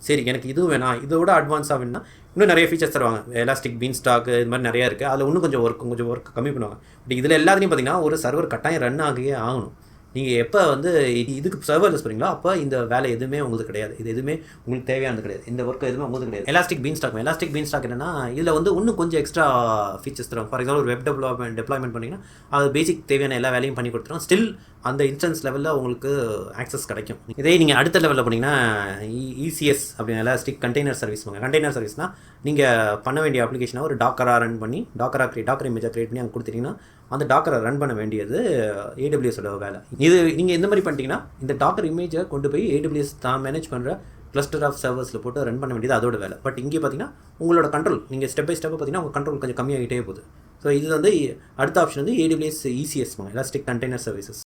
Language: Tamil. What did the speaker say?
சரி எனக்கு இதுவும் வேணாம், இதோட அட்வான்ஸாக வேணும்னா இன்னும் நிறைய ஃபீச்சர்ஸ் தருவாங்க. எலாஸ்டிக் பீன்ஸ்டாக் இது மாதிரி நிறையா இருக்குது. அதில் இன்னும் கொஞ்சம் ஒர்க் கம்மி பண்ணுவாங்க. பட் இதில் எல்லாத்துலேயும் பார்த்தீங்கன்னா ஒரு சர்வர் கட்டாயம் ரன் ஆகியே ஆகணும். நீங்கள் எப்போ வந்து இதுக்கு சர்வர்லெஸ் போகிறீங்களோ அப்போ இந்த வேலை எதுவுமே உங்களுக்கு கிடையாது. இது எதுவுமே உங்களுக்கு தேவையானது கிடையாது. இந்த ஒர்க் எதுவுமே உங்களுக்கு கிடையாது. எலாஸ்டிக் பீன்ஸ்டாக் என்னன்னா இதில் வந்து இன்னும் கொஞ்சம் எக்ஸ்ட்ரா ஃபீச்சர்ஸ் தரும். ஃபார் எக்ஸாம்பிள் ஒரு வெப் டெப்ளாய்மெண்ட் பண்ணிங்கன்னா அது பேசிக் தேவையான எல்லா வேலையும் பண்ணி கொடுத்துரும். ஸ்டில் அந்த இன்ஸ்டன்ஸ் லெவலில் உங்களுக்கு ஆக்சஸ் கிடைக்கும். இதே நீங்கள் அடுத்த லெவலில் போனீங்கன்னா ECS அப்படின்னு எலாஸ்டிக் கண்டெய்னர் சர்வீஸ். கண்டெய்னர் சர்வீஸ்னால் நீங்கள் பண்ண வேண்டிய அப்ளிகேஷனை ஒரு டாக்கராக ரன் பண்ணி டாக்கர் இமேஜை கிரியேட் பண்ணி அங்கே கொடுத்துட்டிங்கன்னா அந்த டாக்கரை ரன் பண்ண வேண்டியது AWSோட வேலை. இது நீங்கள் எந்த மாதிரி பண்ணிட்டீங்கன்னா இந்த டாக்கர் இமேஜை கொண்டு போய் AWS தான் மேனேஜ் பண்ணுற கிளஸ்டர் ஆஃப் சர்வர்ஸில் போட்டு ரன் பண்ண வேண்டியது அதோட வேலை. பட் இங்கே பார்த்தீங்கன்னா உங்களோட கண்ட்ரோல் நீங்கள் ஸ்டெப் பை ஸ்டெப் பார்த்தீங்கன்னா உங்கள் கண்ட்ரோல் கொஞ்சம் கம்மியாகிட்டே போகுது. ஸோ இது வந்து அடுத்த ஆப்ஷன் வந்து AWS ECS elastic container services.